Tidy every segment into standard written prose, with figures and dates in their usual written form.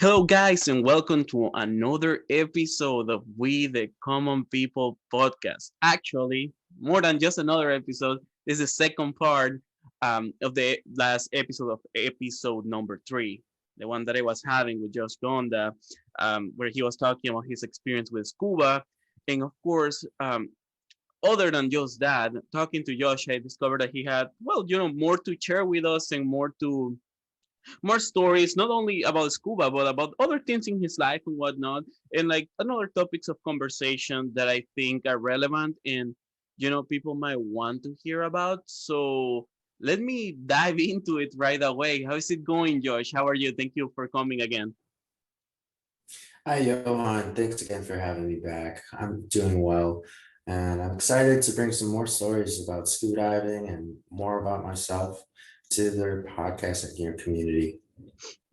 Hello, guys, and welcome to another episode of We the Common People podcast. Actually, more than just another episode, this is the second part of the last episode of episode number three, the one that I was having with Josh Gonda, where he was talking about his experience with Scuba. And of course, other than just that, talking to Josh, I discovered that he had, more to share with us and more stories, not only about scuba, but about other things in his life and whatnot, and like another topics of conversation that I think are relevant and people might want to hear about. So let me dive into it right away. How is it going, Josh? How are you? Thank you for coming again. Hi, Johan. Thanks again for having me back. I'm doing well, and I'm excited to bring some more stories about scuba diving and more about myself to their podcast and your community.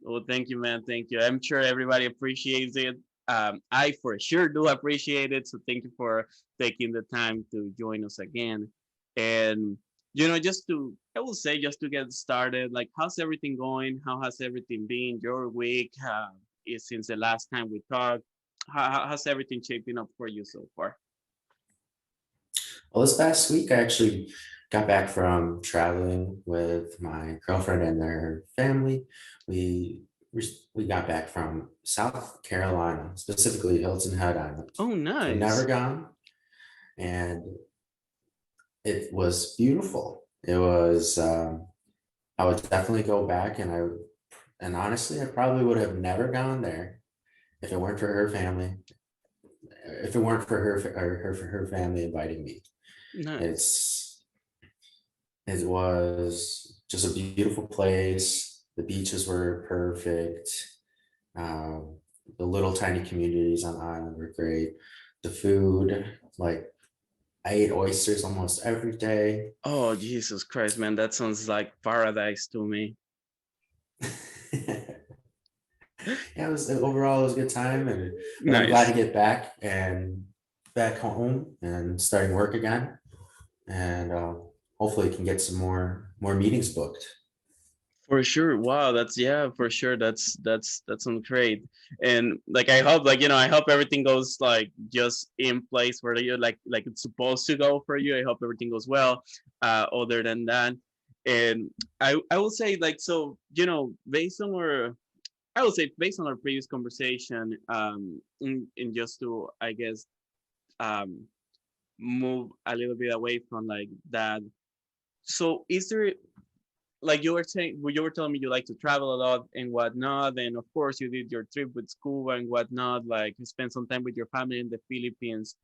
Oh, thank you, man. Thank you. I'm sure everybody appreciates it. I for sure do appreciate it. So thank you for taking the time to join us again. And I will say, just to get started, like, how's everything going? How has everything been your week? Since the last time we talked, how's everything shaping up for you so far? Well, this past week, I actually got back from traveling with my girlfriend and their family. We we got back from South Carolina, specifically Hilton Head Island. Oh, So never nice. gone, and it was beautiful. It was. I would definitely go back, and honestly, I probably would have never gone there if it weren't for her family. If it weren't for her family inviting me, Nice. it's it was just a beautiful place. The beaches were perfect. Um, the little tiny communities on the island were great. The food, like I ate oysters almost every day. Oh, Jesus Christ, man, that sounds like paradise to me. Yeah, overall it was a good time, but I'm glad to Nice. get back home and starting work again, and hopefully can get some more meetings booked. For sure. Wow, that's yeah, for sure. That sounds great. And like I hope I hope everything goes like just in place where you like it's supposed to go for you. I hope everything goes well. Other than that. And I will say like so, based on our I would say based on our previous conversation, in just to I guess um move a little bit away from like that. So is there like you were telling me you like to travel a lot and whatnot, and of course you did your trip with Scuba and whatnot, like you spent some time with your family in the Philippines.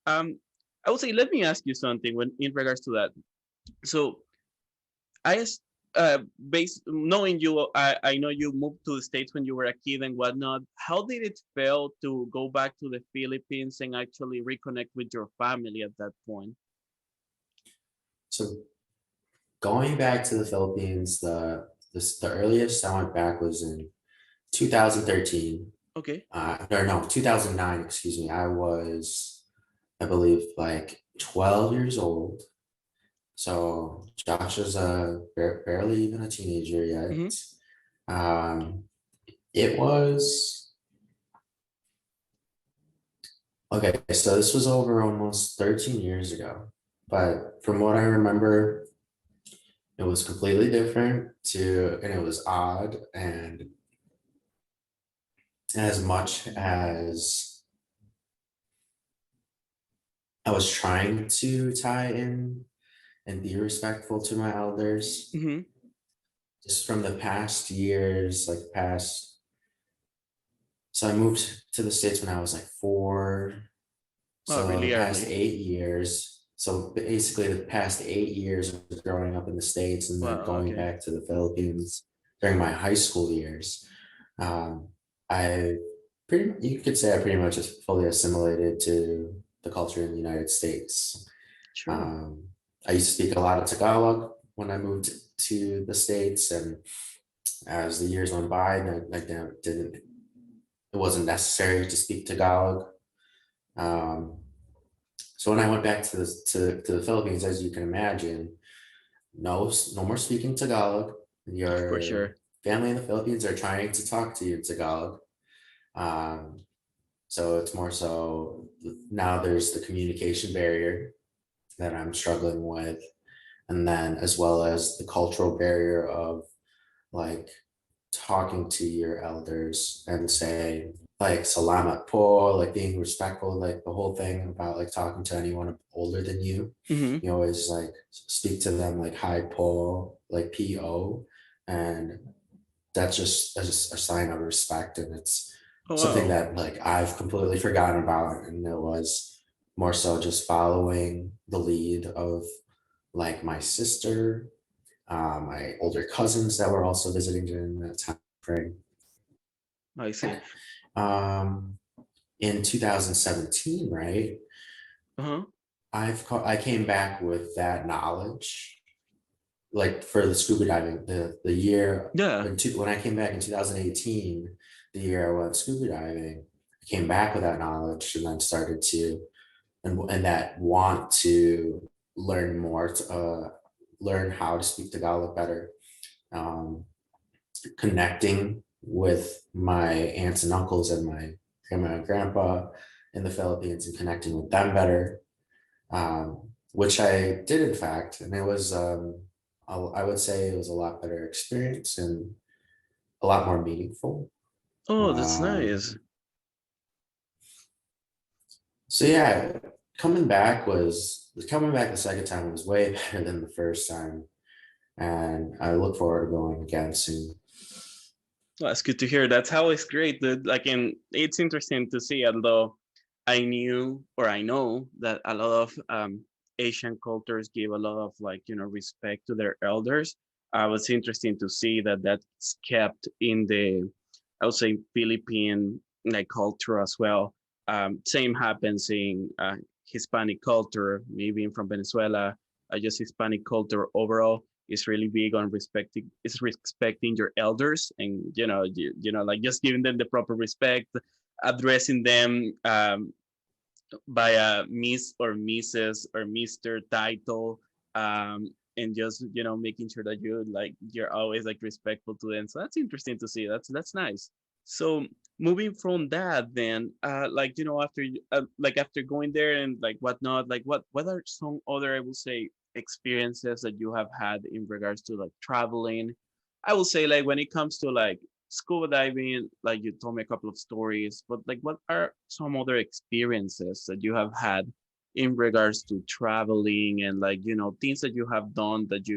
Um, I would say let me ask you something when in regards to that. So I asked, based knowing you, I know you moved to the States when you were a kid and whatnot. How did it feel to go back to the Philippines and actually reconnect with your family at that point? So going back to the Philippines, the earliest I went back was in 2013. Okay. Or no, 2009. Excuse me. I believe, like 12 years old. So Josh is barely even a teenager Mm-hmm. yet. Um, it was okay. So this was over almost 13 years ago. But from what I remember, it was completely different and it was odd. And as much as I was trying to tie in and be respectful to my elders, Mm-hmm. just from the past years, like past. So I moved to the States when I was like 4. Oh, So the really past early. 8 years. So basically, the past 8 years of growing up in the States and then Wow. going Okay. back to the Philippines during my high school years. Um, I you could say I pretty much just fully assimilated to the culture in the United States. Sure. Um, I used to speak a lot of Tagalog when I moved to the States, and as the years went by, didn't it wasn't necessary to speak Tagalog. Um, so when I went back to the Philippines, as you can imagine, no more speaking Tagalog. For Your sure. family in the Philippines are trying to talk to you in Tagalog. Um, so it's more so now there's the communication barrier that I'm struggling with, and then as well as the cultural barrier of like talking to your elders and saying like salamat po, like being respectful, like the whole thing about like talking to anyone older than you. Hmm. You always like speak to them like hi po, like po, and that's just a sign of respect, and it's Oh something wow. that like I've completely forgotten about, and it was more so just following the lead of like my sister, my older cousins that were also visiting during that time frame. I see. Um, in 2017, right? Uh-huh. I came back with that knowledge, like for the scuba diving, the year Yeah. when I came back in 2018, the year I went scuba diving, I came back with that knowledge and then started to and that want to learn more, to learn how to speak Tagalog better, um, connecting with my aunts and uncles and my grandma and grandpa in the Philippines and connecting with them better, which I did in fact, and it was I would say it was a lot better experience and a lot more meaningful. Oh, that's Um, nice. so yeah, coming back the second time was way better than the first time, and I look forward to going again soon. That's good to hear. That's always great. Like, and it's interesting to see. Although I knew or I know that a lot of Asian cultures give a lot of like respect to their elders. Was interesting to see that that's kept in the, I would say, Philippine like culture as well. Same happens in Hispanic culture, maybe from Venezuela. Just Hispanic culture overall is really big on respecting your elders, and like just giving them the proper respect, addressing them by a Miss or Mrs. or Mr. title, and just making sure that you're always like respectful to them. So that's interesting to see. That's nice. So moving from that, then like after like after going there and like whatnot, like what are some other, I will say, experiences that you have had in regards to like traveling? I will say, like, when it comes to like scuba diving, like you told me a couple of stories, but like what are some other experiences that you have had in regards to traveling, and like things that you have done that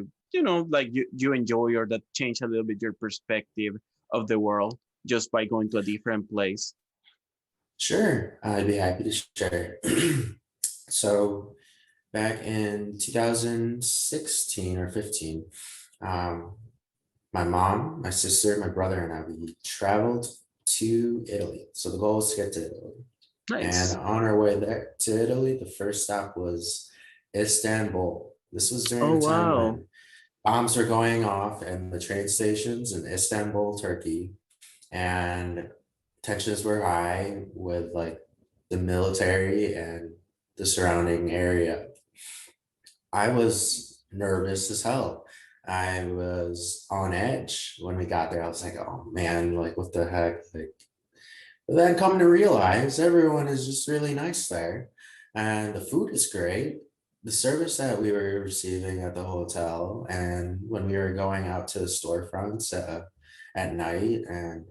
like you enjoy, or that change a little bit your perspective of the world just by going to a different place? Sure, I'd be happy to share. So back in 2016 or 15, um, my mom, my sister, my brother, and I, we traveled to Italy. So the goal was to get to Italy. And Nice. on our way there to Italy, the first stop was Istanbul. This was during Oh the time wow. when bombs were going off in the train stations in Istanbul, Turkey, and tensions were high with like the military and the surrounding area. I was nervous as hell. I was on edge when we got there. I was like, oh man, like what the heck? Like, but then come to realize everyone is just really nice there. And the food is great. The service that we were receiving at the hotel, and when we were going out to the storefronts at night and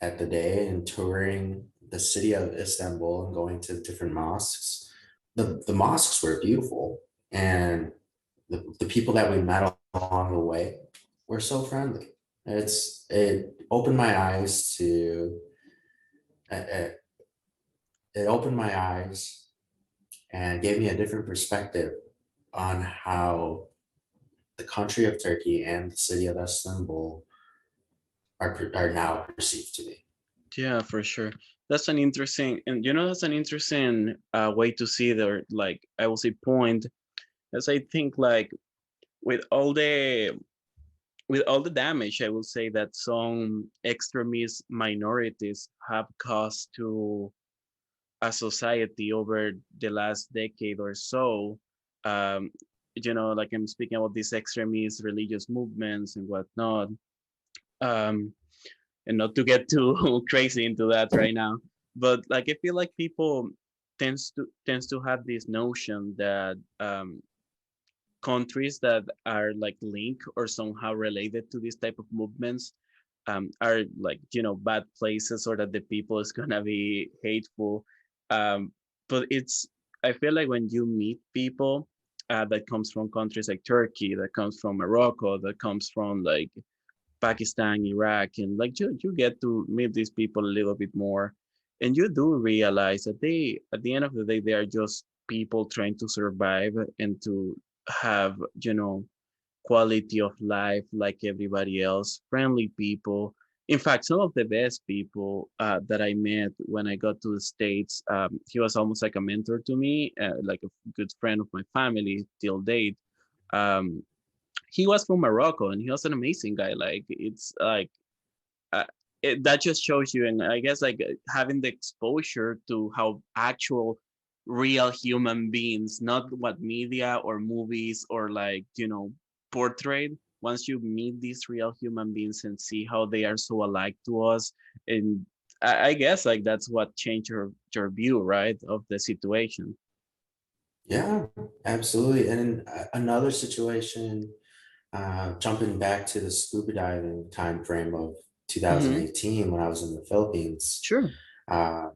at the day and touring the city of Istanbul and going to different mosques, the mosques were beautiful. And the people that we met along the way were so friendly. It opened my eyes to it, it opened my eyes and gave me a different perspective on how the country of Turkey and the city of Istanbul are now perceived to be. Yeah, for sure. That's an interesting, and that's an interesting way to see the, like, I will say, point, as I think, like, with all the with all the damage, I will say that some extremist minorities have caused to a society over the last decade or so. Um, like I'm speaking about these extremist religious movements and whatnot. Um, and not to get too crazy into that right now. But like I feel like people tends to have this notion that countries that are like linked or somehow related to this type of movements are like bad places, or that the people is gonna be hateful. um, but it's I feel like when you meet people that comes from countries like Turkey, that comes from Morocco, that comes from like Pakistan, Iraq, and like you get to meet these people a little bit more, and you do realize that they, at the end of the day, they are just people trying to survive and to have quality of life like everybody else, friendly people. In fact, some of the best people that I met when I got to the States, he was almost like a mentor to me, like a good friend of my family till date. Um, he was from Morocco, and he was an amazing guy. Like it's like uh, that just shows you, and I guess like having the exposure to how actual real human beings, not what media or movies or like portrayed. Once you meet these real human beings and see how they are so alike to us, and I guess like that's what changed your view, right, of the situation. Yeah, absolutely. And in another situation, jumping back to the scuba diving time frame of Mm-hmm. 2018 when I was in the Philippines, Sure. uh,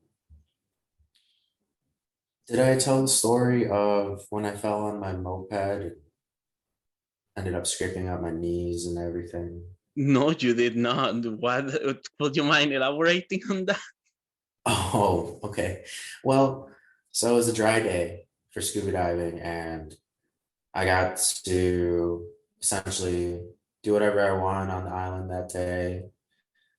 did I tell the story of when I fell on my moped and ended up scraping out my knees and everything? No, you did not. What? Would you mind elaborating on that? Oh, okay. Well, so it was a dry day for scuba diving, and I got to essentially do whatever I want on the island that day.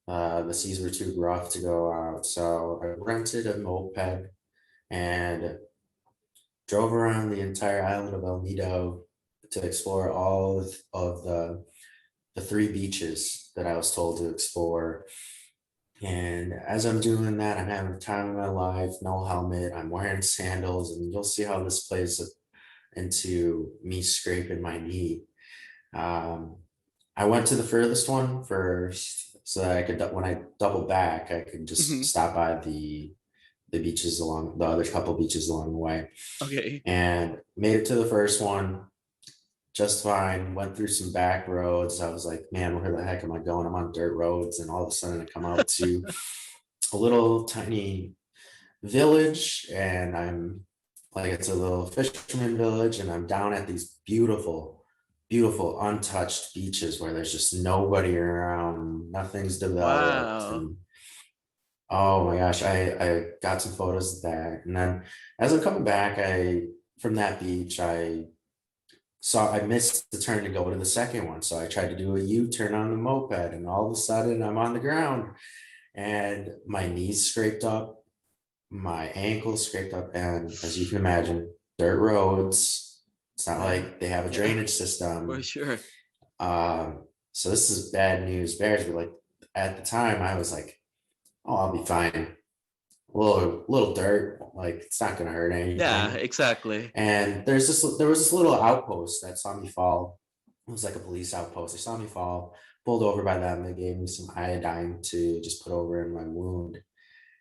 The seas were too rough to go out, so I rented a moped and drove around the entire island of El Nido to explore all of the three beaches that I was told to explore. And as I'm doing that, I'm having the time of my life, no helmet, I'm wearing sandals, and you'll see how this plays into me scraping my knee. Um, I went to the furthest one first so that I could, when I double back, I could just Hmm. stop by the beaches along the other couple beaches along the way, Okay. and made it to the first one just fine. Went through some back roads. I was like, man, where the heck am I going? I'm on dirt roads, and all of a sudden I come out to a little tiny village, and I'm like, it's a little fisherman village, and I'm down at these beautiful, beautiful untouched beaches where there's just nobody around, nothing's developed. Wow. And oh my gosh, I got some photos of that. And then as I'm coming back, I from that beach, I missed the turn to go to the second one. So I tried to do a U-turn on the moped, and all of a sudden I'm on the ground, and my knees scraped up, my ankles scraped up, and as you can imagine, dirt roads. It's not Yeah. like they have a Yeah. drainage For system. sure. So this is bad news bears, but like at the time I was like, oh, I'll be fine. A little dirt, like it's not gonna hurt Yeah. anything. Exactly. And there was this little outpost that saw me fall. It was like a police outpost. They saw me fall, pulled over by them. They gave me some iodine to just put over in my wound.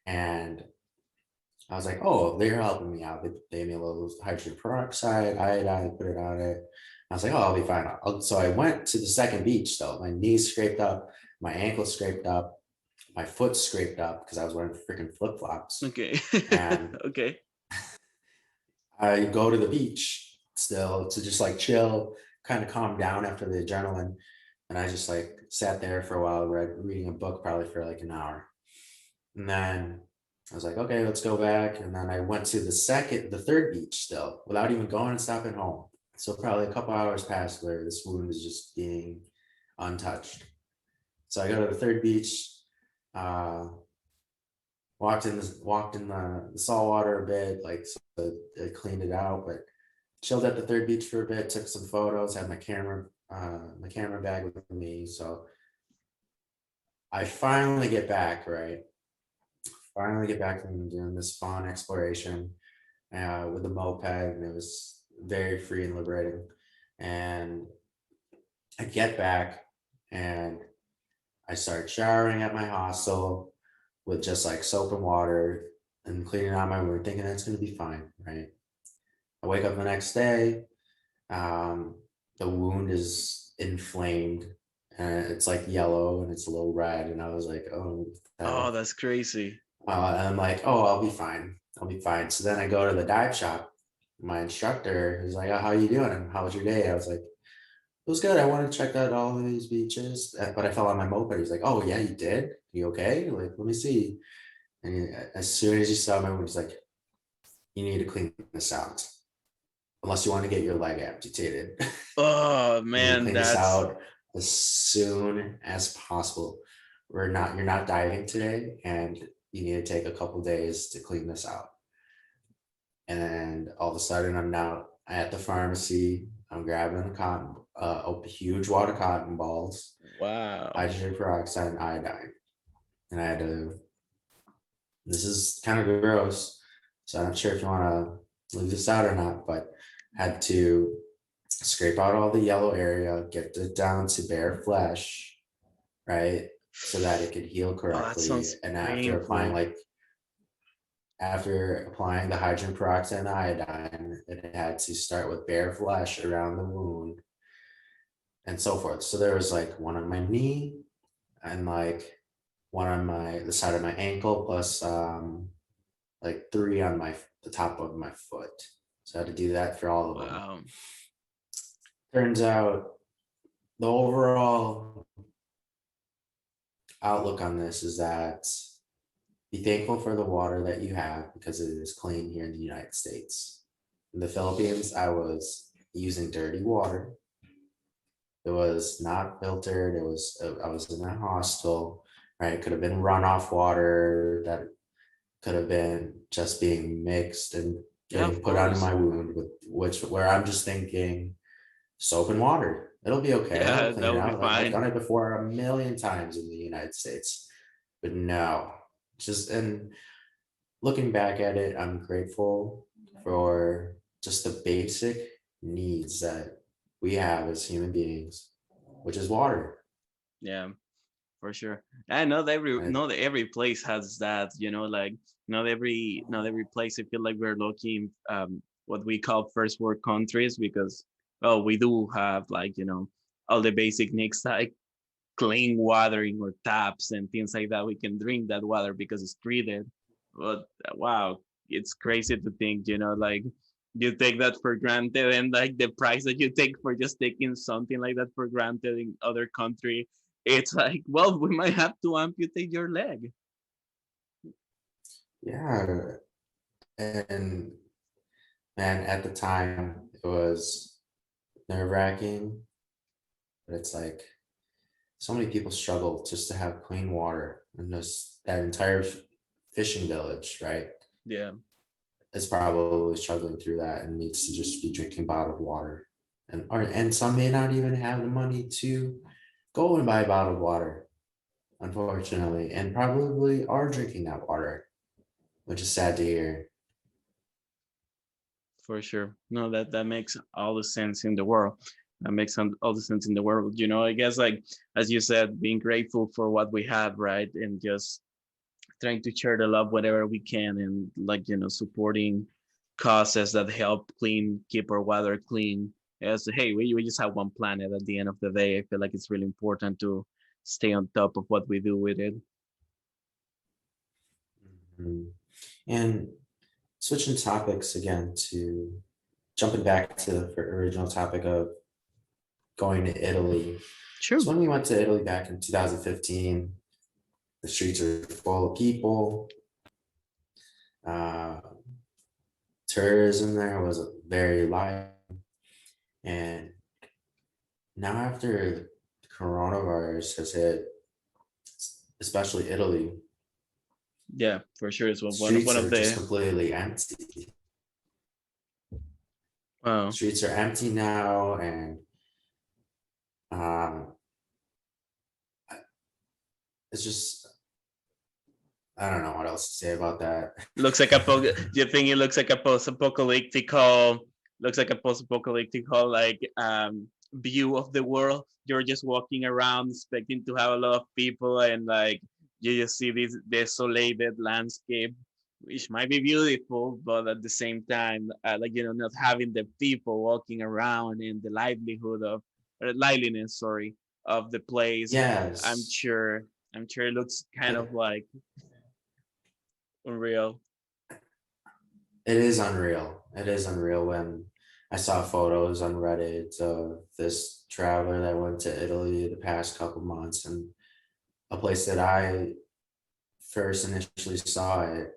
And I was like, oh, they're helping me out. They gave me a little hydrogen peroxide, iodine, put it on it. I was like, oh, I'll be fine. So I went to the second beach though. My knees scraped up, my ankles scraped up, my foot scraped up because I was wearing freaking flip flops. Okay. And Okay. I go to the beach still to just like chill, kind of calm down after the adrenaline. And I just like sat there for a while, reading a book probably for like an hour. And then I was like, okay, let's go back. And then I went to the third beach still without even going and stopping home. So probably a couple hours passed where this wound is just being untouched. So I go to the third beach, uh, walked in the salt water a bit, like so I cleaned it out, but chilled at the third beach for a bit, took some photos, had my camera bag with me. So I finally get back, right? Finally get back from doing this fun exploration with the moped, and it was very free and liberating. And I get back, and I started showering at my hostel with just like soap and water and cleaning out my room, thinking that's going to be fine, right? I wake up the next day, um, the wound is inflamed and it's like yellow and it's a little red. And I was like, oh, what the Oh, hell? that's crazy. And I'm like, oh, I'll be fine. I'll be fine. So then I go to the dive shop. My instructor is like, oh, how you doing? And how was your day? I was like, it was good. I want to check out all of these beaches, but I fell on my moped. He's like, oh, yeah, you did? You okay? Like, let me see. And as soon as he saw my wound, he's like, you need to clean this out. Unless you want to get your leg amputated. Oh You need to man, clean this that's out as soon as possible. You're not diving today, and you need to take a couple days to clean this out. And all of a sudden, I'm now at the pharmacy. I'm grabbing huge wad of cotton balls, wow. hydrogen peroxide, and iodine. And I had to. This is kind of gross, so I'm not sure if you want to leave this out or not, but had to scrape out all the yellow area, get it down to bare flesh, right? So that it could heal Oh, that correctly. sounds And painful. after applying the hydrogen peroxide and iodine, it had to start with bare flesh around the wound and so forth. So there was like one on my knee and like one on the side of my ankle, plus like three on the top of my foot. So I had to do that for all of them. Wow. Turns out the overall outlook on this is that be thankful for the water that you have because it is clean here in the United States. In the Philippines, I was using dirty water. It was not filtered. I was in a hostel, right? It could have been runoff water that could have been just being mixed and Yeah, getting of put onto course. my wound, where I'm just thinking soap and water. It'll be okay. It'll Yeah, clean that it would be out. I've fine. done it before a million times in the United States, but no. Just and looking back at it, I'm grateful for just the basic needs that we have as human beings, which is water. Yeah, for sure. And not every And not every place has that, like not every place I feel like we're looking what we call first world countries because we do have like, all the basic needs like clean water in our taps and things like that. We can drink that water because it's treated. But wow, it's crazy to think, like you take that for granted and like the price that you take for just taking something like that for granted in other country, it's like, well, we might have to amputate your leg. yeah, and man, at the time it was nerve wracking, but it's like so many people struggle just to have clean water, and this that entire fishing village, right, Yeah, is probably struggling through that and needs to just be drinking bottled water. And some may not even have the money to go and buy bottled water, unfortunately, and probably are drinking that water, which is sad to hear. for sure. No, that makes all the sense in the world. That makes all the sense in the world. I guess like as you said, being grateful for what we have, right, and just trying to share the love whatever we can, and like supporting causes that help keep our water clean. As hey, we just have one planet at the end of the day. I feel like it's really important to stay on top of what we do with it. Mhm. And switching topics again to jumping back to the original topic of going to Italy. Sure. So when we went to Italy back in 2015, the streets are full of people. Uh, tourism there was very light. And now after coronavirus has hit, especially Italy, Yeah, for sure. It's one streets of are just the completely empty. well, Streets are empty now, and um, it's just I don't know what else to say about that. looks like do you think it looks like a post-apocalyptic, like view of the world. You're just walking around expecting to have a lot of people, and like you just see this desolated landscape, which might be beautiful, but at the same time, like not having the people walking around and the livelihood of or liveliness, sorry, of the place. I'm Yes, sure. I'm sure it looks kind of it, like unreal. it is unreal. It is unreal when I saw photos on Reddit of this traveler that went to Italy the past couple months, and a place that I first initially saw it,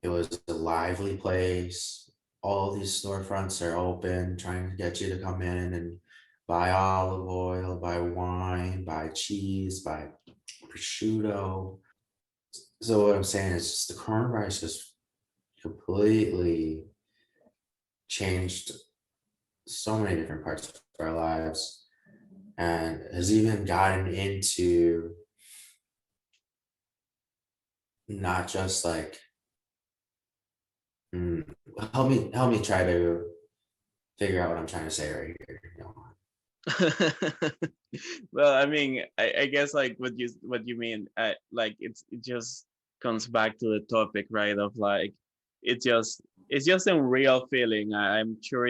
it was a lively place. All these storefronts are open, trying to get you to come in and buy olive oil, buy wine, buy cheese, buy prosciutto. So what I'm saying is just the coronavirus just completely changed so many different parts of our lives and has even gotten into not just like mm, help me try to figure out what I'm trying to say right here. Well, I mean, I guess like what you mean, like it just comes back to the topic, right? Of like it's just a real feeling. I'm sure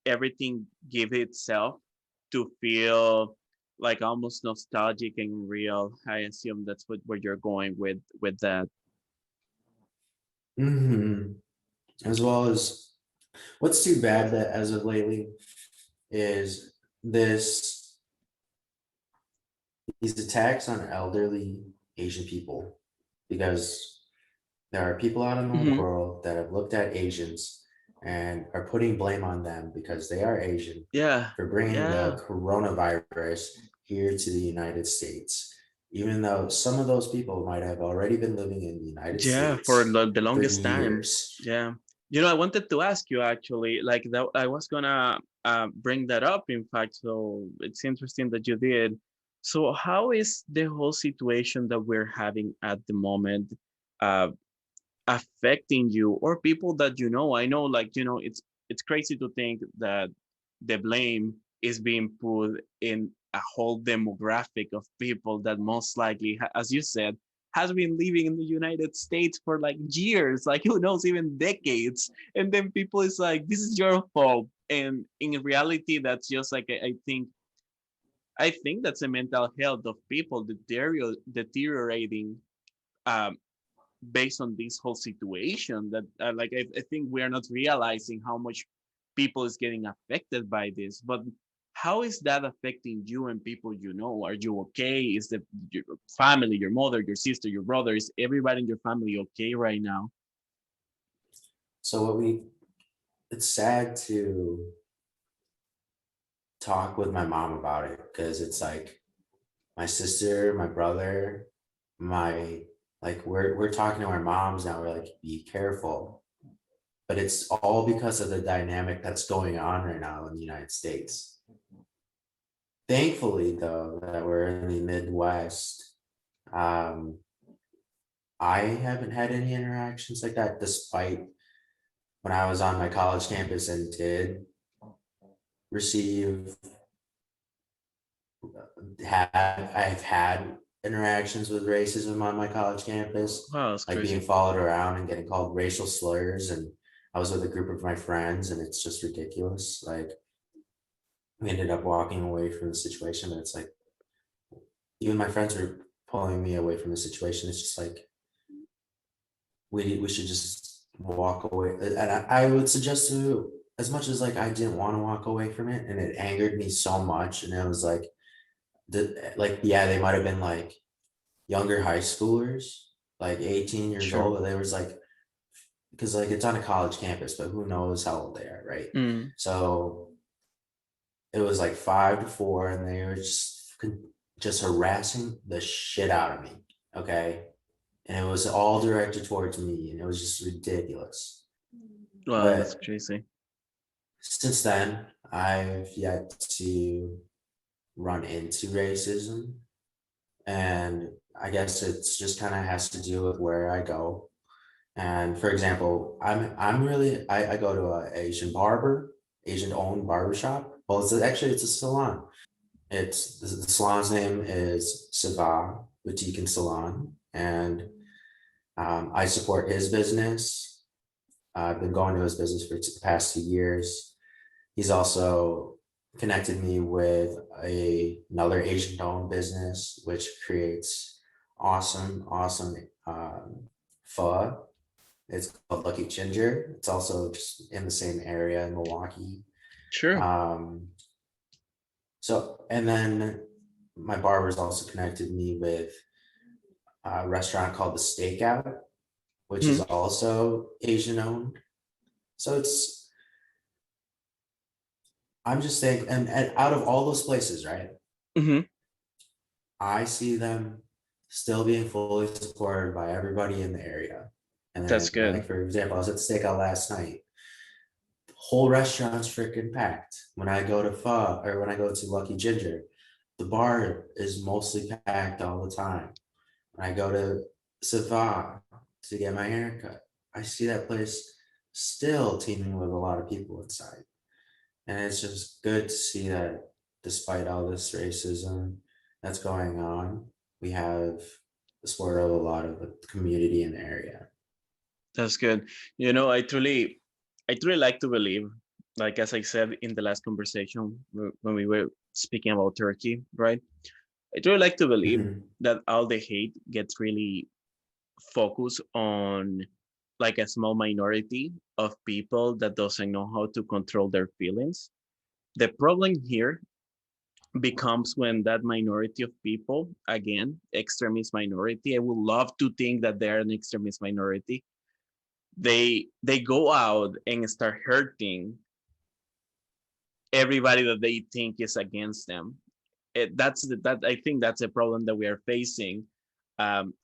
everything give itself to feel like almost nostalgic and real. I assume that's what you're going with that. Hmm. As well as what's too bad that as of lately is this these attacks on elderly Asian people because there are people out in the Hmm. world that have looked at Asians and are putting blame on them because they are Asian Yeah, for bringing yeah, the coronavirus here to the United States, even though some of those people might have already been living in the United yeah. For States the for longest time, years. yeah. I wanted to ask you actually, like that. I was gonna bring that up. In fact, so it's interesting that you did. So, how is the whole situation that we're having at the moment uh, affecting you or people that you know? I know, like it's crazy to think that the blame is being put in a whole demographic of people that most likely, as you said, has been living in the United States for like years, like who knows, even decades. And then people is like, this is your fault. And in reality, that's just like I think that's the mental health of people deteriorating um, based on this whole situation that like I think we are not realizing how much people is getting affected by this, but how is that affecting you and people you know? Are you okay? Is the your family, your mother, your sister, your brother, is everybody in your family okay right now? So it's sad to talk with my mom about it because it's like my sister, my brother, my like we're talking to our moms now. We're like, be careful. But it's all because of the dynamic that's going on right now in the United States. Thankfully, though, that we're in the Midwest, um, I haven't had any interactions like that, despite when I was on my college campus and did receive I've had interactions with racism on my college campus, Wow, that's like being crazy. followed around and getting called racial slurs. And I was with a group of my friends, and it's just ridiculous. Like we ended up walking away from the situation, but it's like even my friends were pulling me away from the situation. It's just like we should just walk away. And I would suggest to as much as like I didn't want to walk away from it, and it angered me so much, and it was like yeah, they might have been like younger high schoolers, like 18 years Sure. old, but they was like, because like it's on a college campus, but who knows how old they are, right? Mm. So it was like 5 to 4, and they were just harassing the shit out of me. Okay. And it was all directed towards me, and it was just ridiculous. Wow, that's But crazy. since then, I've yet to run into racism. And I guess it's just kind of has to do with where I go. And for example, I go to an Asian barber Asian-owned barbershop. Well, it's a salon. It's the salon's name is Scuba Boutique and Salon, and I support his business. I've been going to his business for the past 2 years. He's also connected me with another Asian-owned business, which creates awesome pho. It's called Lucky Ginger. It's also just in the same area in Milwaukee. Sure. Um, and then my barber's also connected me with a restaurant called The Stakeout, which is Hmm. also Asian owned. So I'm just saying, and out of all those places, right, Hmm. I see them still being fully supported by everybody in the area. And That's then, like, good. for example, I was at the Stakeout last night. The whole restaurant's freaking packed. When I go to Pho or when I go to Lucky Ginger, the bar is mostly packed all the time. When I go to Sava to get my haircut, I see that place still teeming with a lot of people inside. And it's just good to see that despite all this racism that's going on, we have the support of a lot of the community in the area. That's good. I truly like to believe, like as I said in the last conversation when we were speaking about Turkey, right? I truly like to believe Mhm. that all the hate gets really focused on like a small minority of people that doesn't know how to control their feelings. The problem here becomes when that minority of people, again, extremist minority, I would love to think that they're an extremist minority, they go out and start hurting everybody that they think is against them. That I think that's a problem that we are facing.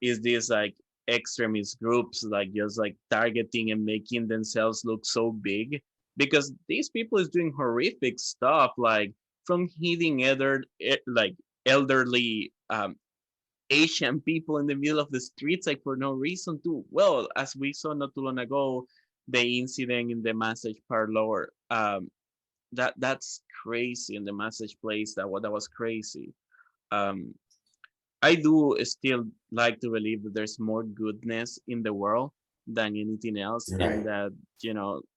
Is this like extremist groups like just like targeting and making themselves look so big because these people is doing horrific stuff like from hitting like elderly Asian people in the middle of the streets, like for no reason too. Well, as we saw not too long ago, the incident in the massage parlor, that's crazy in the massage place. That was crazy. Um, I do still like to believe that there's more goodness in the world than anything else, and Right. that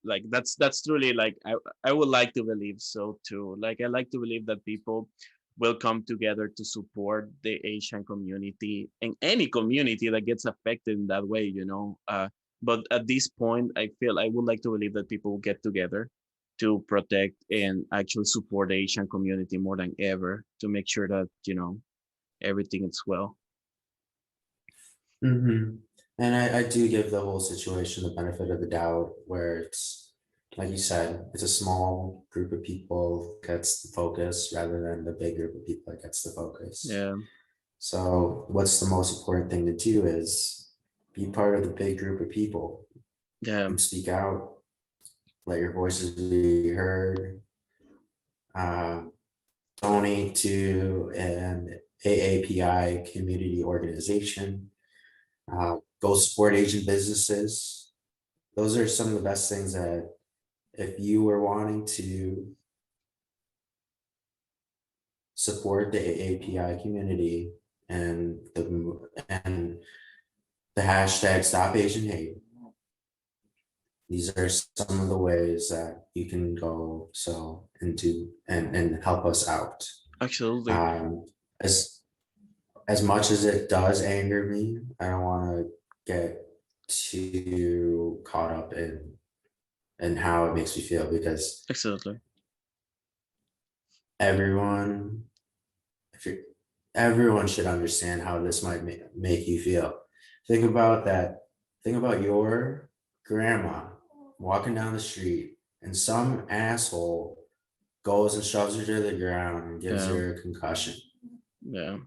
like that's truly like I would like to believe so too. Like I like to believe that people will come together to support the Asian community and any community that gets affected in that way. But at this point, I feel I would like to believe that people will get together to protect and actually support the Asian community more than ever to make sure that everything is well. Hmm. And I do give the whole situation the benefit of the doubt, where it's like you said, it's a small group of people that gets the focus rather than the big group of people that gets the focus. Yeah, So, what's the most important thing to do is be part of the big group of people yeah, and speak out, let your voices be heard, uh, donate to an AAPI community organization, go support Asian businesses. Those are some of the best things that if you were wanting to support the AAPI community and the hashtag Stop Asian Hate, these are some of the ways that you can go and do and help us out. absolutely, Um, as as much as it does anger me, I don't want to get too caught up in how it makes me feel, because absolutely, everyone, if you everyone should understand how this might make you feel. Think about that. Think about your grandma walking down the street and some asshole goes and shoves her to the ground and gives yeah, her a concussion. yeah,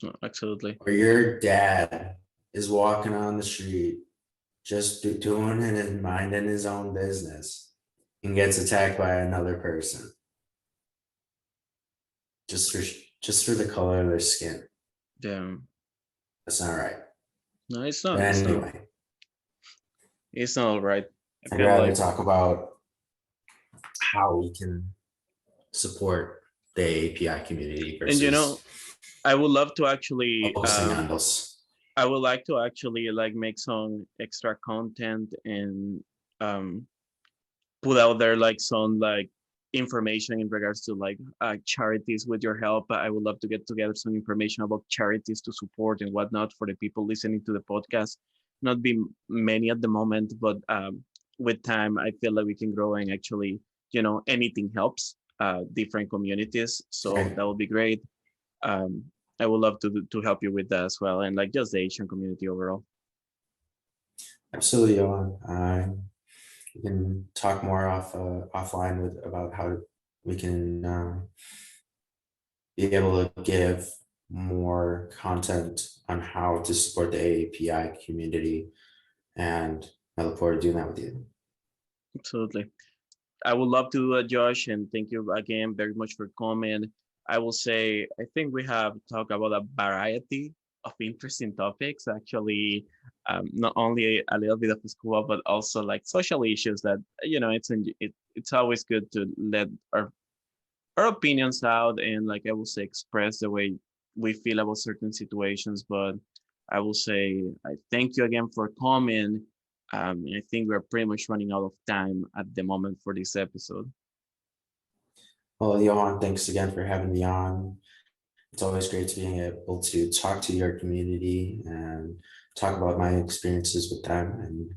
no, absolutely, Or your dad is walking on the street just doing it and minding his own business and gets attacked by another person just for just for the color of their skin. yeah. That's not right. No, But anyway, it's not all right. I I'd feel rather like talk about how we can support the API community And versus I would love to actually focusing on those. I would like to actually like make some extra content and um put out there like some like information in regards to like charities with your help. I would love to get together some information about charities to support and whatnot for the people listening to the podcast. Not be many at the moment, but with time, I feel like we can grow and actually, anything helps different communities. So Right. that would be great. Um, I would love to help you with that as well, and like just the Asian community overall. Absolutely, Johan. We can talk more offline with about how we can be able to give more content on how to support the API community, and I look forward to doing that with you. Absolutely. I would love to, Josh, and thank you again very much for coming. I will say, I think we have talked about a variety of interesting topics. Actually, not only a little bit of school, but also like social issues that it's always good to let our opinions out and like I will say express the way we feel about certain situations. But I will say I thank you again for coming. I think we're pretty much running out of time at the moment for this episode. Well, Johan, thanks again for having me on. It's always great to being able to talk to your community and talk about my experiences with them. And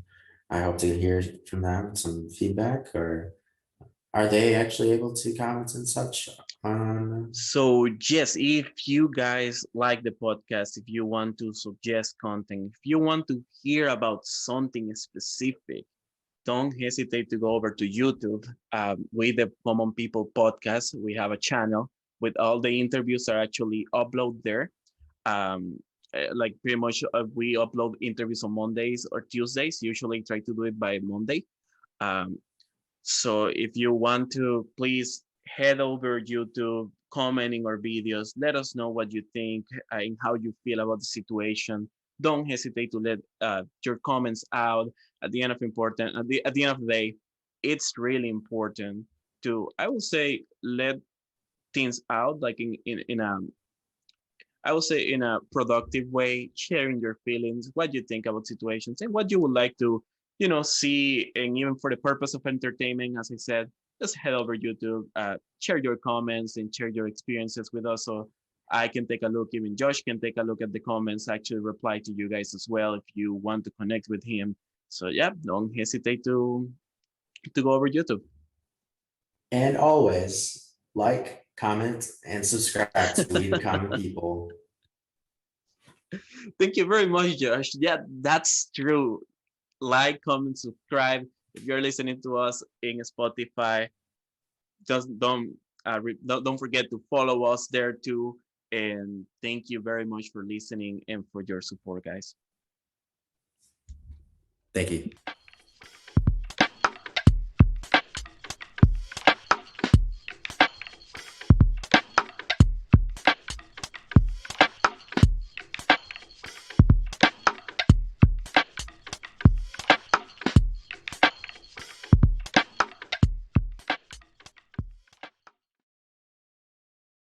I hope to hear from them some feedback, or are they actually able to comment and such on? So yes, if you guys like the podcast, if you want to suggest content, if you want to hear about something specific, don't hesitate to go over to YouTube. With the Common People podcast, we have a channel with all the interviews are actually upload there. Um, like pretty much we upload interviews on Mondays or Tuesdays. Usually try to do it by Monday. Um, so if you want to, please head over YouTube, commenting our videos. Let us know what you think and how you feel about the situation. Don't hesitate to let your comments out. At the end of the day, it's really important to I would say let things out like in a I would say in a productive way, sharing your feelings, what you think about situations, and what you would like to, see. And even for the purpose of entertainment, as I said, just head over YouTube, share your comments and share your experiences with us. So I can take a look. Even Josh can take a look at the comments, actually reply to you guys as well if you want to connect with him. So yeah, don't hesitate to go over YouTube. And always like, comment, and subscribe to We the Common People. Thank you very much, Josh. Yeah, that's true. Like, comment, subscribe. If you're listening to us in Spotify, just don't forget to follow us there too. And thank you very much for listening and for your support, guys. Thank you.